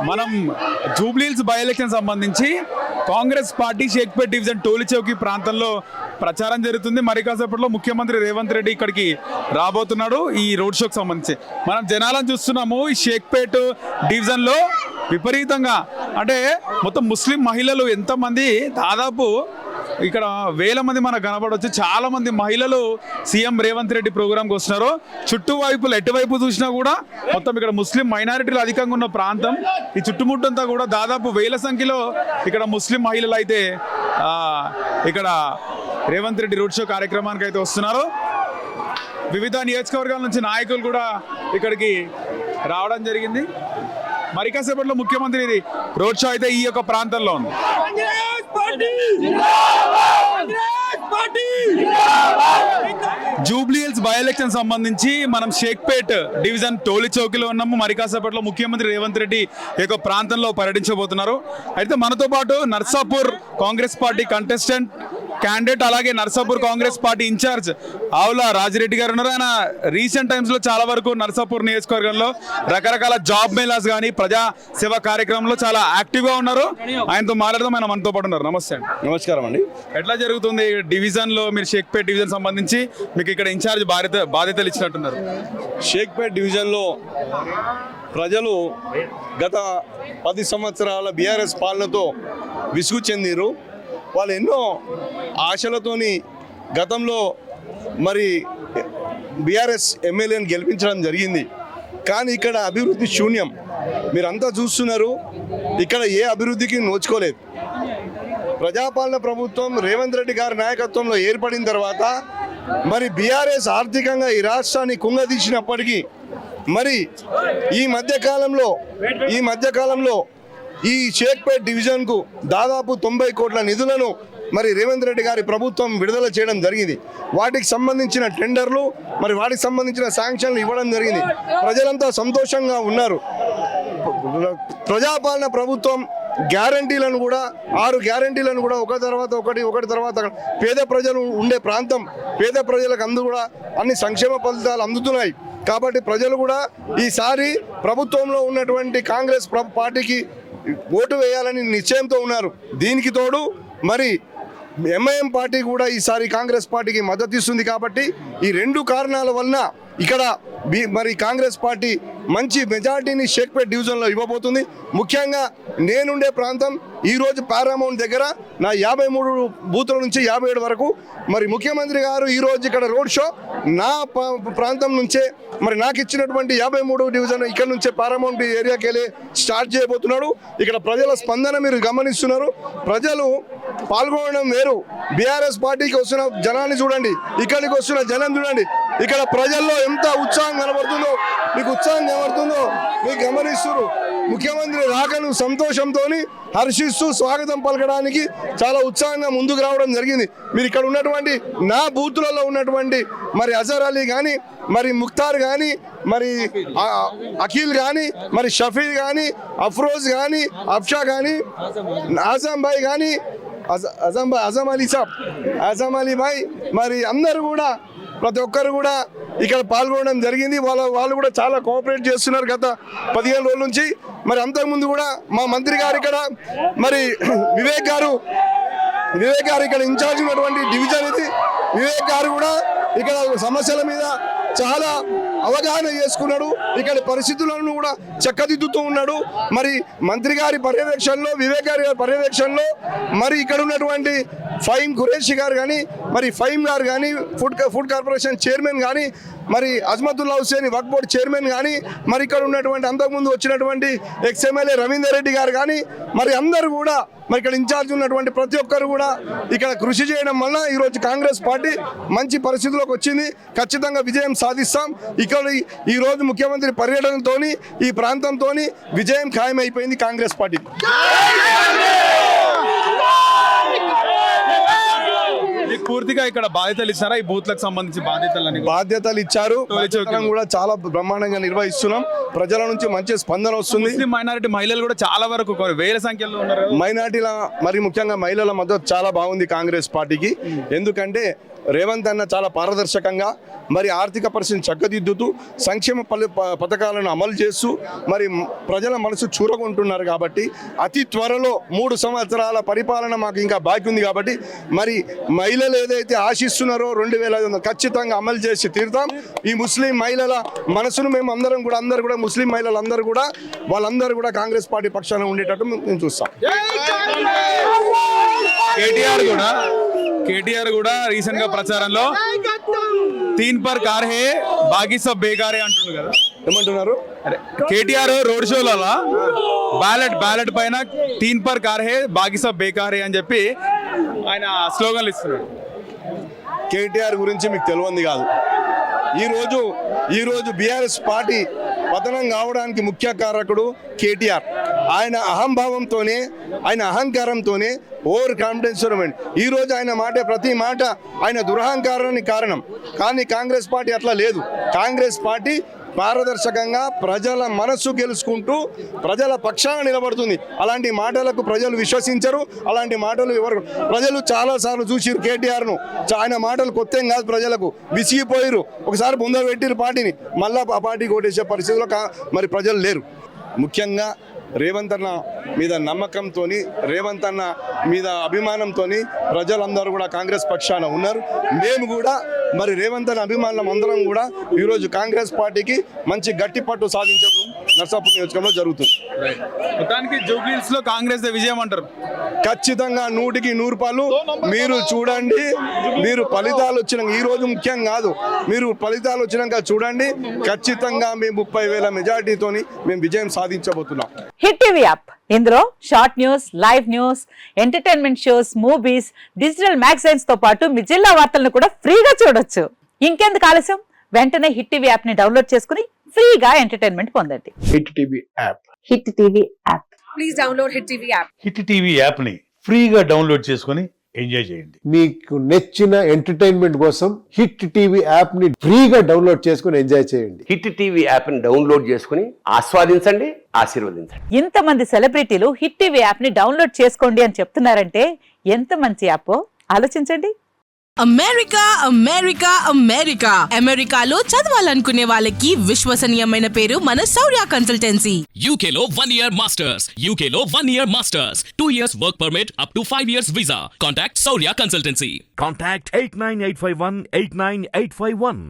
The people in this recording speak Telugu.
మనం జూబ్లీహిల్స్ బై ఎలక్షన్ సంబంధించి కాంగ్రెస్ పార్టీ షేక్పేట్ డివిజన్ టోలిచౌకి ప్రాంతంలో ప్రచారం జరుగుతుంది. మరి కాసేపట్లో ముఖ్యమంత్రి రేవంత్ రెడ్డి ఇక్కడికి రాబోతున్నాడు ఈ రోడ్ షోకి సంబంధించి. మనం జనాలను చూస్తున్నాము. ఈ షేక్పేట్ డివిజన్లో విపరీతంగా అంటే మొత్తం ముస్లిం మహిళలు ఎంతమంది, దాదాపు ఇక్కడ వేల మంది మనకు కనబడవచ్చు. చాలా మంది మహిళలు సీఎం రేవంత్ రెడ్డి ప్రోగ్రాంకి వస్తున్నారు. చుట్టువైపులు ఎటువైపు చూసినా కూడా మొత్తం ఇక్కడ ముస్లిం మైనారిటీలు అధికంగా ఉన్న ప్రాంతం. ఈ చుట్టుముట్టంతా కూడా దాదాపు వేల సంఖ్యలో ఇక్కడ ముస్లిం మహిళలు అయితే ఇక్కడ రేవంత్ రెడ్డి రోడ్ షో కార్యక్రమానికి అయితే వస్తున్నారు. వివిధ నియోజకవర్గాల నుంచి నాయకులు కూడా ఇక్కడికి రావడం జరిగింది. మరి కాసేపట్లో ముఖ్యమంత్రి రోడ్ షో అయితే ఈ యొక్క ప్రాంతంలో ఉంది. జూబ్లీహిల్స్ బై ఎలక్షన్ సంబంధించి మనం షేక్పేట్ డివిజన్ టోలీ చౌకీలో ఉన్నాము. మరి కాసేపట్లో ముఖ్యమంత్రి రేవంత్ రెడ్డి ఈ యొక్క ప్రాంతంలో పర్యటించబోతున్నారు. అయితే మనతో పాటు Narsapur Congress party contestant candidate, అలాగే నర్సాపూర్ కాంగ్రెస్ పార్టీ ఇన్ఛార్జ్ ఆవుల రాజిరెడ్డి గారు ఉన్నారు. ఆయన రీసెంట్ టైమ్స్ లో చాలా వరకు నర్సాపూర్ నియోజకవర్గంలో రకరకాల జాబ్ మేళాస్ కానీ ప్రజా సేవా కార్యక్రమంలో చాలా యాక్టివ్ గా ఉన్నారు. ఆయనతో మాట్లాడదాం. ఆయన మనతో పాటు ఉన్నారు. నమస్తే అండి. నమస్కారం అండి. ఎట్లా జరుగుతుంది డివిజన్ లో? మీరు షేక్పేట్ డివిజన్ సంబంధించి మీకు ఇక్కడ ఇన్ఛార్జ్ బాధ్యతలు ఇచ్చినట్టున్నారు. షేక్పేట్ డివిజన్లో ప్రజలు గత 10 సంవత్సరాల బీఆర్ఎస్ పాలనతో విసుగు చెందిరు. వాళ్ళు ఎన్నో ఆశలతోని గతంలో మరి బీఆర్ఎస్ ఎమ్మెల్యేని గెలిపించడం జరిగింది. కానీ ఇక్కడ అభివృద్ధి శూన్యం. మీరంతా చూస్తున్నారు, ఇక్కడ ఏ అభివృద్ధికి నోచుకోలేదు. ప్రజాపాలన ప్రభుత్వం రేవంత్ రెడ్డి గారి నాయకత్వంలో ఏర్పడిన తర్వాత మరి బీఆర్ఎస్ ఆర్థికంగా ఈ రాష్ట్రాన్ని కుంగదీసినప్పటికీ మరి ఈ మధ్యకాలంలో ఈ షేక్పేట్ డివిజన్కు దాదాపు 90 కోట్ల నిధులను మరి రేవంత్ రెడ్డి గారి ప్రభుత్వం విడుదల చేయడం జరిగింది. వాటికి సంబంధించిన టెండర్లు మరి వాటికి సంబంధించిన శాంక్షన్లు ఇవ్వడం జరిగింది. ప్రజలంతా సంతోషంగా ఉన్నారు. ప్రజాపాలన ప్రభుత్వం గ్యారంటీలను కూడా 6 గ్యారంటీలను కూడా ఒకటి తర్వాత పేద ప్రజలు ఉండే ప్రాంతం, పేద ప్రజలకు కూడా అన్ని సంక్షేమ ఫలితాలు అందుతున్నాయి. కాబట్టి ప్రజలు కూడా ఈసారి ప్రభుత్వంలో ఉన్నటువంటి కాంగ్రెస్ పార్టీకి ఓటు వేయాలని నిశ్చయంతో ఉన్నారు. దీనికి తోడు మరి ఎంఐఎం పార్టీ కూడా ఈసారి కాంగ్రెస్ పార్టీకి మద్దతు ఇస్తుంది. కాబట్టి ఈ 2 కారణాల వలన ఇక్కడ మరి కాంగ్రెస్ పార్టీ మంచి మెజార్టీని షేక్పేట్ డివిజన్లో ఇవ్వబోతుంది. ముఖ్యంగా నేనుండే ప్రాంతం ఈరోజు పారామౌంట్ దగ్గర నా 53 బూతుల నుంచి 57 వరకు మరి ముఖ్యమంత్రి గారు ఈరోజు ఇక్కడ రోడ్ షో నా ప్రాంతం నుంచే మరి నాకు ఇచ్చినటువంటి 53 డివిజన్ ఇక్కడ నుంచే పారామౌంట్ ఏరియాకి వెళ్ళి స్టార్ట్ చేయబోతున్నాడు. ఇక్కడ ప్రజల స్పందన మీరు గమనిస్తున్నారు. ప్రజలు పాల్గొనడం వేరు. బీఆర్ఎస్ పార్టీకి వస్తున్న జనాన్ని చూడండి, ఇక్కడికి వస్తున్న జనం చూడండి. ఇక్కడ ప్రజల్లో ఎంత ఉత్సాహం కనబడుతుందో, మీకు ఉత్సాహం కనబడుతుందో మీకు గమనిస్తున్నారు. ముఖ్యమంత్రి రాకను సంతోషంతో హర్షిస్తూ స్వాగతం పలకడానికి చాలా ఉత్సాహంగా ముందుకు రావడం జరిగింది. మీరు ఇక్కడ ఉన్నటువంటి నా బూతులలో ఉన్నటువంటి మరి అజర్ అలీ కానీ, మరి ముఖ్తార్ కానీ, మరి అఖిల్ కానీ, మరి షఫీ కానీ, అఫ్రోజ్ కానీ, అఫ్షా కానీ, ఆజం భాయ్ కానీ, అజం అలీ భాయ్ మరి అందరూ కూడా ప్రతి ఒక్కరు కూడా ఇక్కడ పాల్గొనడం జరిగింది. వాళ్ళు కూడా చాలా కోఆపరేట్ చేస్తున్నారు గత 15 రోజుల నుంచి. మరి అంతకుముందు కూడా మా మంత్రి గారు ఇక్కడ మరి వివేక్ గారు ఇక్కడ ఇన్ఛార్జ్ ఉన్నటువంటి డివిజన్ ఇది. వివేక్ గారు కూడా ఇక్కడ సమస్యల మీద చాలా అవగాహన చేసుకున్నాడు. ఇక్కడ పరిస్థితులను కూడా చక్కదిద్దుతూ ఉన్నాడు. మరి మంత్రి గారి పర్యవేక్షణలో, వివేక్ గారి పర్యవేక్షణలో మరి ఇక్కడ ఉన్నటువంటి ఫైమ్ ఖురేషి గారు కానీ, మరి ఫైమ్ గారు కానీ, ఫుడ్ కార్పొరేషన్ చైర్మన్ కానీ, మరి అజ్మతుల్లా హుసేన్ వక్ఫ్ బోర్డ్ చైర్మన్ కానీ, మరి ఇక్కడ ఉన్నటువంటి అంతకుముందు వచ్చినటువంటి ఎక్స్ఎమ్మెల్యే రవీందర్ రెడ్డి గారు కానీ, మరి అందరూ కూడా మరి ఇక్కడ ఇన్ఛార్జ్ ఉన్నటువంటి ప్రతి ఒక్కరు కూడా ఇక్కడ కృషి చేయడం వల్ల ఈరోజు కాంగ్రెస్ పార్టీ మంచి పరిస్థితిలోకి వచ్చింది. ఖచ్చితంగా విజయం సాధిస్తాం. ఇక్కడ ఈరోజు ముఖ్యమంత్రి పర్యటనతో ఈ ప్రాంతంతో విజయం ఖాయమైపోయింది కాంగ్రెస్ పార్టీ. పూర్తిగా ఇక్కడ బాధ్యతలు ఇచ్చారా? ఈ బూత్లకు సంబంధించి బాధ్యతలు ఇచ్చారు. కూడా చాలా బ్రహ్మాండంగా నిర్వహిస్తున్నాం. ప్రజల నుంచి మంచి స్పందన వస్తుంది. మైనారిటీ మహిళలు కూడా చాలా వరకు వేల సంఖ్యలో ఉన్నారు. మైనారిటీల మరి ముఖ్యంగా మహిళల మద్దతు చాలా బాగుంది కాంగ్రెస్ పార్టీకి. ఎందుకంటే రేవంత్ అన్న చాలా పారదర్శకంగా మరి ఆర్థిక పరిస్థితిని చక్కదిద్దుతూ సంక్షేమ పథకాలను అమలు చేస్తూ మరి ప్రజల మనసు చూరగొంటున్నారు కాబట్టి అతి త్వరలో 3 సంవత్సరాల పరిపాలన మాకు ఇంకా బాకీ ఉంది కాబట్టి మరి మహిళలు ఏదైతే ఆశిస్తున్నారో 2500 ఖచ్చితంగా అమలు చేసి తీరుతాం. ఈ ముస్లిం మహిళల మనసును మేము అందరూ కూడా ముస్లిం మహిళలందరూ కూడా వాళ్ళందరూ కూడా కాంగ్రెస్ పార్టీ పక్షాన ఉండేటట్టు మేము చూస్తాం. కేటీఆర్ కూడా రీసెంట్ గా ప్రచారంలో 3 पर कार है బాకీ సబ్ బేకార్ అంటున్నారు కదా, ఏమంటున్నారు? కేటీఆర్ రోడ్ షోలో బ్యాలెట్ పైన 3 पर कार है బాకీ సబ్ బేకార్ అని చెప్పి ఆయన స్లోగన్లు ఇస్తున్నాడు. కేటీఆర్ గురించి మీకు తెలియంది కాదు. ఈరోజు బీఆర్ఎస్ పార్టీ పతనం కావడానికి ముఖ్య కారకుడు కేటీఆర్. ఆయన అహంభావంతోనే, ఆయన అహంకారంతోనే, ఓవర్ కాన్ఫిడెన్స్. ఈరోజు ఆయన ప్రతి మాట ఆయన దురహంకారానికి కారణం. కానీ కాంగ్రెస్ పార్టీ అట్లా లేదు. కాంగ్రెస్ పార్టీ పారదర్శకంగా ప్రజల మనస్సు గెలుచుకుంటూ ప్రజల పక్షాన నిలబడుతుంది. అలాంటి మాటలకు ప్రజలు విశ్వసించరు. అలాంటి మాటలు ప్రజలు చాలాసార్లు చూసిరు కేటీఆర్ను. ఆయన మాటలు కొత్త ఏం కాదు, ప్రజలకు విసిగిపోయారు. ఒకసారి ముందర పెట్టిరు పార్టీని, మళ్ళీ ఆ పార్టీకి ఓటేసే పరిస్థితిలో మరి ప్రజలు లేరు. ముఖ్యంగా రేవంత్ అన్న మీద నమ్మకంతో, రేవంత్ అన్న మీద అభిమానంతో ప్రజలందరూ కూడా కాంగ్రెస్ పక్షాన ఉన్నారు. మేము కూడా మరి రేవంత్ అన్న అభిమానులం అందరం కూడా ఈరోజు కాంగ్రెస్ పార్టీకి మంచి గట్టి పట్టు సాధించడం నర్సాపూర్ నియోజకవర్గంలో జరుగుతుంది. మొత్తానికి జూబ్లీహిల్స్ లో కాంగ్రెస్ విజయం అంటారు. ఖచ్చితంగా 100కి 100 మీరు చూడండి. మీరు ఫలితాలు వచ్చిన ఈ రోజు ముఖ్యం కాదు, మీరు ఫలితాలు వచ్చినాక చూడండి. ఖచ్చితంగా మేము 30,000 మెజార్టీతోని మేము విజయం సాధించబోతున్నాం. హిట్ టీవీ యాప్, ఇందులో short news, live news, entertainment shows, movies, digital magazines తో పాటు మీ జిల్లా వార్తలను కూడా ఫ్రీగా చూడొచ్చు. ఇంకెందుకు ఆలస్యం, వెంటనే హిట్ టీవీ యాప్ ని డౌన్లోడ్ చేసుకుని ఫ్రీగా ఎంటర్టైన్మెంట్ పొందండి. Hit TV app. Hit TV app. Please download hit TV app. Hit TV యాప్ని ఫ్రీగా డౌన్లోడ్ చేసుకొని ఎంజాయ్ చేయండి. మీకు నచ్చిన ఎంటర్టైన్మెంట్ కోసం హిట్ టీవీ యాప్ ని ఫ్రీగా డౌన్లోడ్ చేసుకొని ఎంజాయ్ చేయండి. హిట్ టీవీ యాప్ ని డౌన్లోడ్ చేసుకుని ఆస్వాదించండి, ఆశీర్వదించండి. ఇంతమంది సెలబ్రిటీలు హిట్ టీవీ యాప్ ని డౌన్లోడ్ చేసుకోండి అని చెప్తున్నారంటే ఎంత మంచి యాప్ ఆలోచించండి. అమెరికా అమెరికా అమెరికా అమెరికాలో చదవాలనుకునే వాళ్ళకి విశ్వసనీయమైన పేరు మన శౌర్య కన్సల్టెన్సీ. UK లో 1 year masters. UK లో 1 year masters. 2 years work permit up to 5 years visa. Contact Saurya Consultancy. Contact 89851 89851.